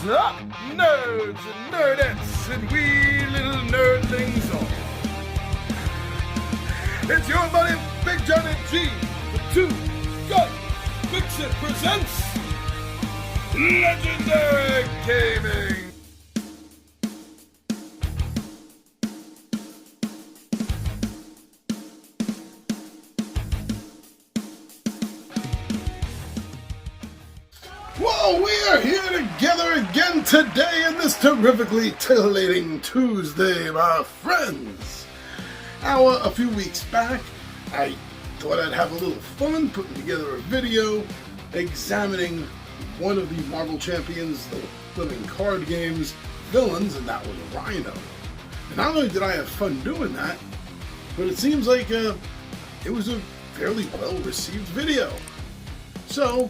up, nerds and nerdettes, and we little nerdlings all? It's your buddy Big Johnny G, the Two Gun Pixie presents Legendary Gaming. Well, we are here together again today in this terrifically titillating Tuesday, my friends. Now, a few weeks back, I thought I'd have a little fun putting together a video examining one of the Marvel Champions, the living card game's villains, and that was Rhino. And not only did I have fun doing that, but it seems like it was a fairly well-received video. So,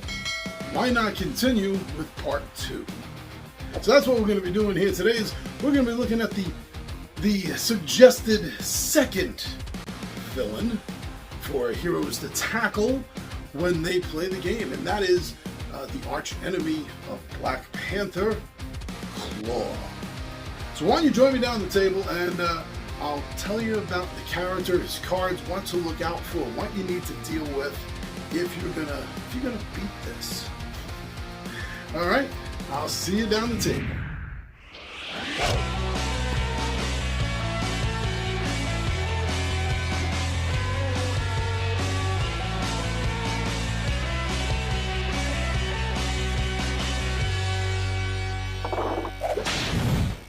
why not continue with part 2? So that's what we're going to be doing here today. Is we're going to be looking at the suggested second villain for heroes to tackle when they play the game, and that is the arch enemy of Black Panther, Claw. So why don't you join me down the table, and I'll tell you about the character, his cards, what to look out for, what you need to deal with if you're gonna beat this. All right, I'll see you down the table.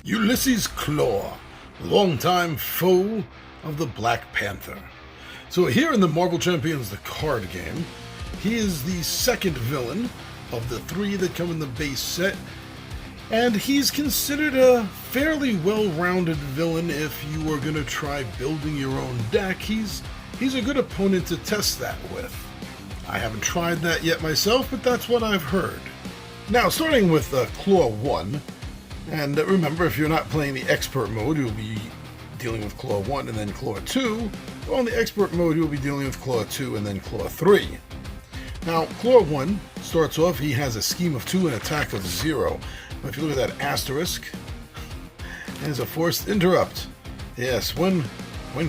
Ulysses Claw, longtime foe of the Black Panther. So here in the Marvel Champions, the card game, he is the second villain of the 3 that come in the base set, and he's considered a fairly well-rounded villain if you are going to try building your own deck. He's a good opponent to test that with. I haven't tried that yet myself, but that's what I've heard. Now, starting with Claw 1, and remember, if you're not playing the Expert mode, you'll be dealing with Claw 1 and then Claw 2. Well, in the Expert mode, you'll be dealing with Claw 2 and then Claw 3. Now, Claw 1 starts off, he has a scheme of 2 and attack of 0. But if you look at that asterisk, there's a forced interrupt. Yes, when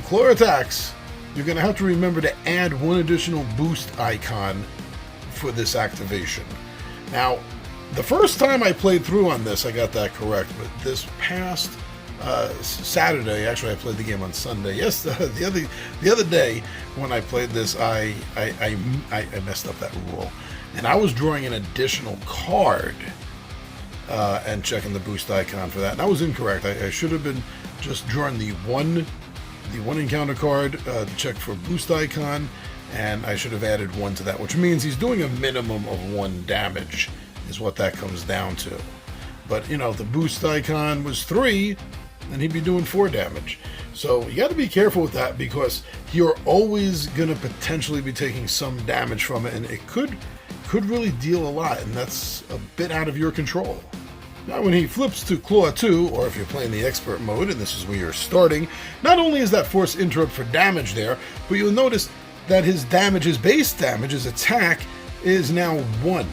Claw attacks, you're going to have to remember to add one additional boost icon for this activation. Now, the first time I played through on this, I got that correct, but this past Saturday, actually I played the game on Sunday. Yes, the other day when I played this, I messed up that rule, and I was drawing an additional card and checking the boost icon for that, and I was incorrect. I should have been just drawing the one encounter card to check for boost icon, and I should have added 1 to that, which means he's doing a minimum of 1 damage. Is what that comes down to. But, you know, if the boost icon was 3, then he'd be doing 4 damage. So you got to be careful with that, because you're always going to potentially be taking some damage from it, and it could really deal a lot, and that's a bit out of your control. Now, when he flips to Claw 2, or if you're playing the Expert mode, and this is where you're starting, not only is that force interrupt for damage there, but you'll notice that his damage, his base damage, his attack, is now 1.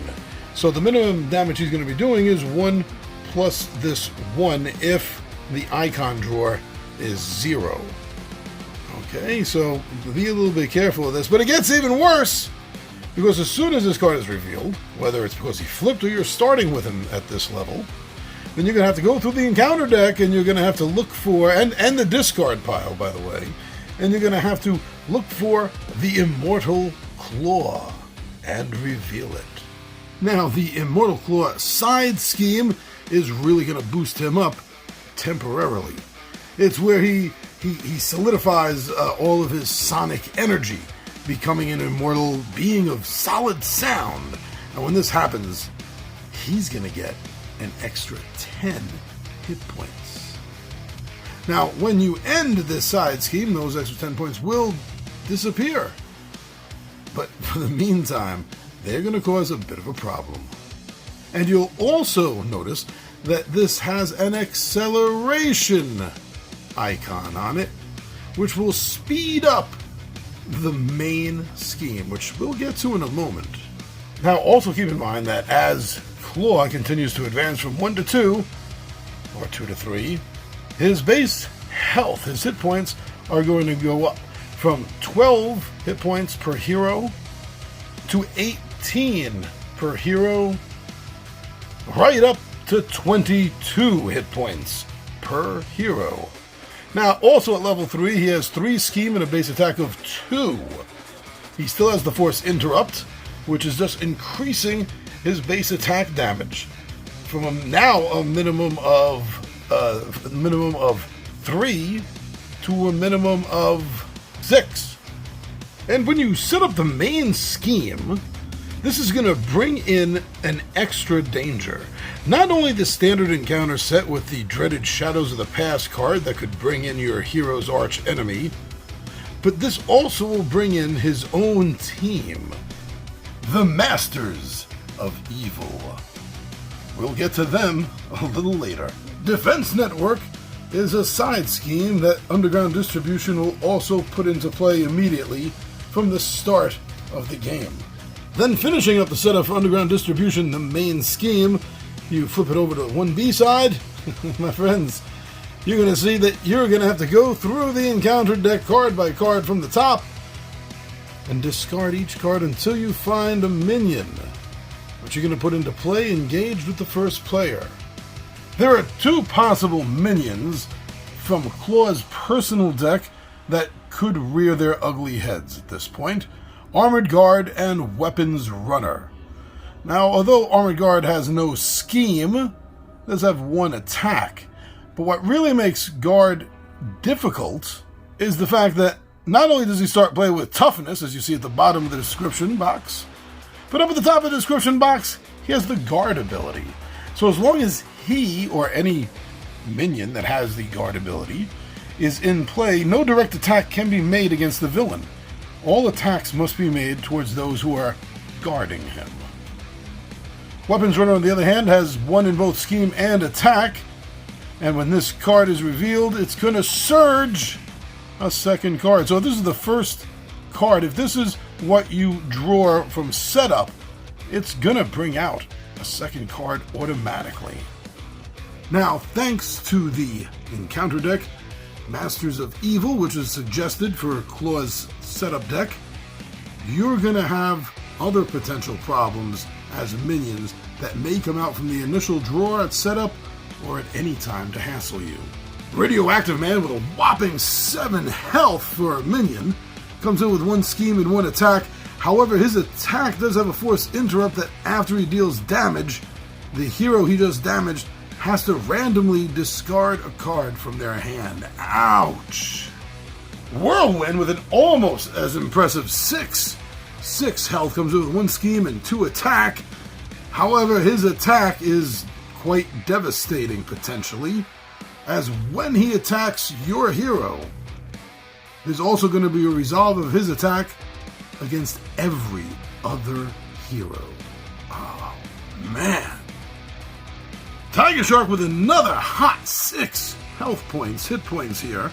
So the minimum damage he's going to be doing is 1 plus this 1 if the icon drawer is 0. Okay, so be a little bit careful of this. But it gets even worse, because as soon as this card is revealed, whether it's because he flipped or you're starting with him at this level, then you're going to have to go through the encounter deck, and you're going to have to look for, and the discard pile, by the way, and you're going to have to look for the Immortal Claw and reveal it. Now, the Immortal Claw side scheme is really going to boost him up temporarily. It's where he solidifies all of his sonic energy, becoming an immortal being of solid sound. And when this happens, he's going to get an extra 10 hit points. Now, when you end this side scheme, those extra 10 points will disappear. But for the meantime, they're going to cause a bit of a problem. And you'll also notice that this has an acceleration icon on it, which will speed up the main scheme, which we'll get to in a moment. Now, also keep in mind that as Claw continues to advance from 1 to 2, or 2 to 3, his base health, his hit points, are going to go up from 12 hit points per hero to 18 per hero, right up to 22 hit points per hero. Now, also at level 3, he has 3 scheme and a base attack of 2. He still has the Force Interrupt, which is just increasing his base attack damage from a minimum of 3 to a minimum of 6. And when you set up the main scheme, this is going to bring in an extra danger. Not only the standard encounter set with the dreaded Shadows of the Past card that could bring in your hero's arch enemy, but this also will bring in his own team, the Masters of Evil. We'll get to them a little later. Defense Network is a side scheme that Underground Distribution will also put into play immediately from the start of the game. Then finishing up the setup for Underground Distribution, the main scheme, you flip it over to the 1B side, my friends, you're going to see that you're going to have to go through the encounter deck card by card from the top and discard each card until you find a minion, which you're going to put into play engaged with the first player. There are 2 possible minions from Claw's personal deck that could rear their ugly heads at this point: Armored Guard and Weapons Runner. Now, although Armored Guard has no scheme, it does have 1 attack. But what really makes Guard difficult is the fact that not only does he start play with toughness, as you see at the bottom of the description box, but up at the top of the description box, he has the Guard ability. So as long as he, or any minion that has the Guard ability, is in play, no direct attack can be made against the villain. All attacks must be made towards those who are guarding him. Weapons Runner, on the other hand, has 1 in both scheme and attack, and when this card is revealed, it's going to surge a second card. So if this is the first card, if this is what you draw from setup, it's going to bring out a second card automatically. Now, thanks to the encounter deck, Masters of Evil, which is suggested for Claw's setup deck, you're going to have other potential problems as minions that may come out from the initial draw at setup or at any time to hassle you. Radioactive Man, with a whopping 7 health for a minion, comes in with 1 scheme and 1 attack. However, his attack does have a Force Interrupt that after he deals damage, the hero he just damaged has to randomly discard a card from their hand. Ouch! Whirlwind, with an almost as impressive 6 health, comes in with 1 scheme and 2 attack. However, his attack is quite devastating potentially, as when he attacks your hero, there's also going to be a resolve of his attack against every other hero. Oh, man. Tiger Shark, with another hot 6 health points, hit points here,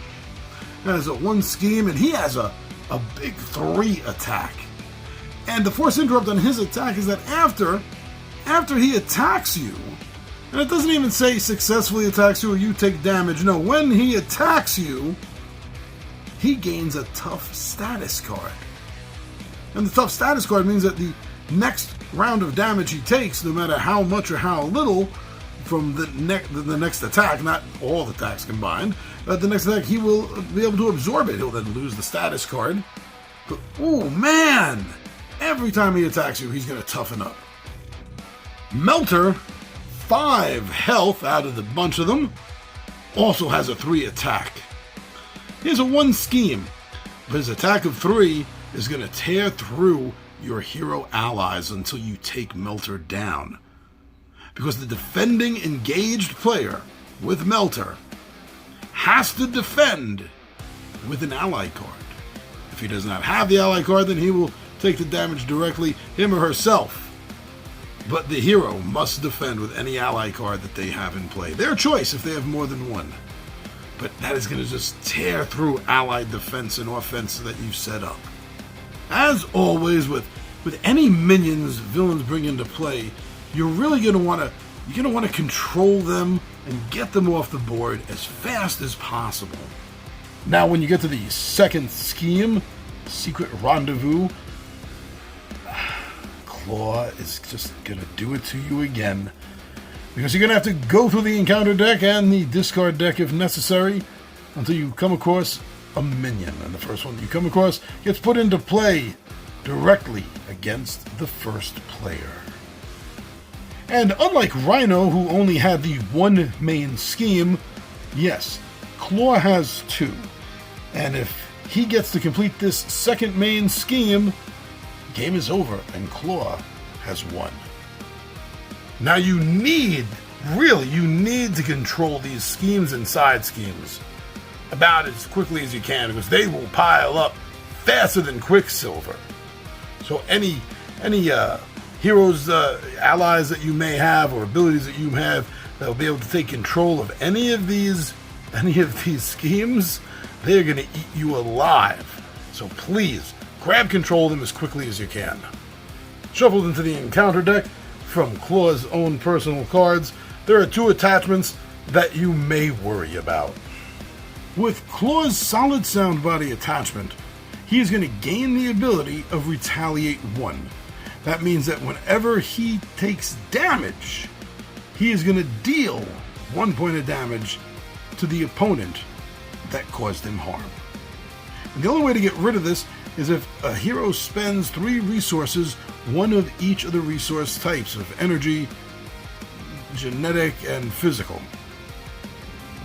has a 1 scheme, and he has a big 3 attack. And the Force Interrupt on his attack is that after he attacks you, and it doesn't even say successfully attacks you or you take damage. No, when he attacks you, he gains a tough status card. And the tough status card means that the next round of damage he takes, no matter how much or how little, from the next attack, not all the attacks combined, the next attack he will be able to absorb it. He'll then lose the status card. But, oh man! Every time he attacks you, he's going to toughen up. Melter, 5 health out of the bunch of them, also has a 3 attack. He has a 1 scheme, but his attack of 3 is going to tear through your hero allies until you take Melter down. Because the defending engaged player with Melter has to defend with an ally card. If he does not have the ally card, then he will take the damage directly, him or herself. But the hero must defend with any ally card that they have in play. Their choice if they have more than 1. But that is going to just tear through allied defense and offense that you've set up. As always, with any minions villains bring into play, you're really going to want to control them and get them off the board as fast as possible. Now, when you get to the second scheme, Secret Rendezvous, Claw is just going to do it to you again. Because you're going to have to go through the encounter deck and the discard deck if necessary until you come across a minion. And the first one you come across gets put into play directly against the first player. And unlike Rhino, who only had the one main scheme, yes, Claw has two. And if he gets to complete this second main scheme, game is over and Claw has won. Now you need to control these schemes and side schemes about as quickly as you can, because they will pile up faster than Quicksilver. So any heroes, allies that you may have, or abilities that you have that will be able to take control of any of these schemes, they're going to eat you alive. So please, grab control of them as quickly as you can. Shuffled into the encounter deck from Claw's own personal cards, there are two attachments that you may worry about. With Claw's Solid Sound Body attachment, he is going to gain the ability of Retaliate 1. That means that whenever he takes damage, he is going to deal 1 point of damage to the opponent that caused him harm. And the only way to get rid of this is if a hero spends 3 resources, one of each of the resource types of energy, genetic, and physical.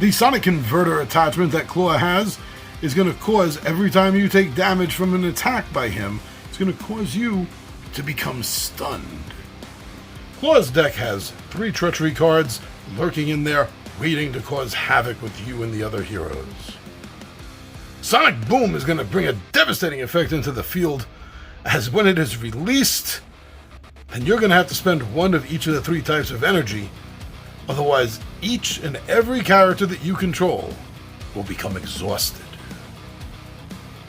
The Sonic Converter attachment that Claw has is going to cause, every time you take damage from an attack by him, it's going to cause you to become stunned. Claw's deck has 3 treachery cards lurking in there, waiting to cause havoc with you and the other heroes. Sonic Boom is going to bring a devastating effect into the field, as when it is released, then you're going to have to spend one of each of the 3 types of energy. Otherwise, each and every character that you control will become exhausted.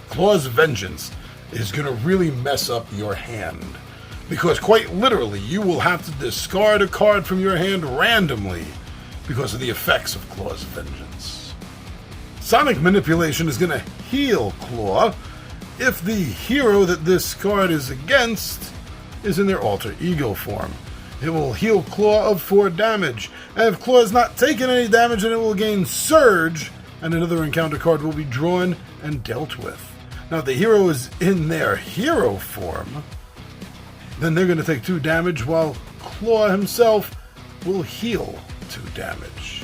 Claw's Vengeance is going to really mess up your hand, because quite literally you will have to discard a card from your hand randomly because of the effects of Claw's Vengeance. Sonic Manipulation is going to heal Claw if the hero that this card is against is in their alter ego form. It will heal Claw of 4 damage, and if Claw has not taken any damage, then it will gain Surge, and another encounter card will be drawn and dealt with. Now, if the hero is in their hero form, then they're going to take 2 damage, while Claw himself will heal 2 damage.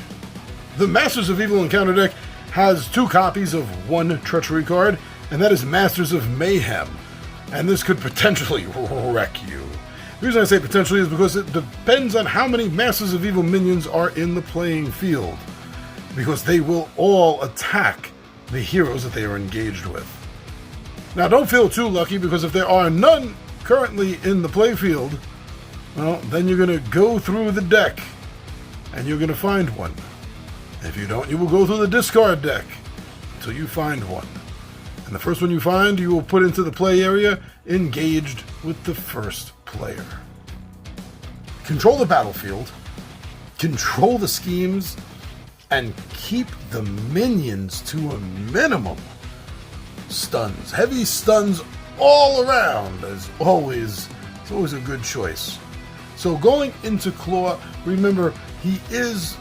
The Masters of Evil encounter deck has 2 copies of 1 treachery card, and that is Masters of Mayhem, and this could potentially wreck you. The reason I say potentially is because it depends on how many Masters of Evil minions are in the playing field, because they will all attack the heroes that they are engaged with. Now, don't feel too lucky, because if there are none currently in the playfield, well, then you're going to go through the deck, and you're going to find one. If you don't, you will go through the discard deck until you find one. And the first one you find, you will put into the play area, engaged with the first player. Control the battlefield, control the schemes, and keep the minions to a minimum. Stuns, heavy stuns all around, as always. It's always a good choice. So going into Claw, remember, he is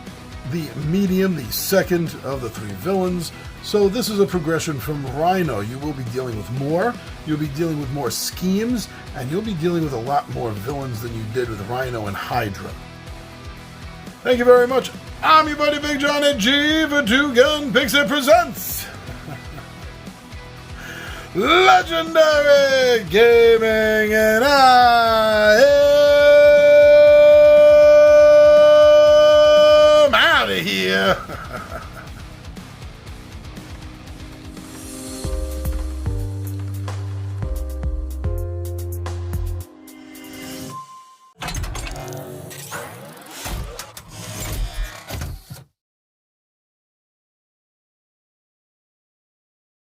the medium, the second of the 3 villains. So this is a progression from Rhino. You will be dealing with more, you'll be dealing with more schemes, and you'll be dealing with a lot more villains than you did with Rhino and Hydra. Thank you very much. I'm your buddy Big John at G for 2 Gun Pixie presents Legendary Gaming, and I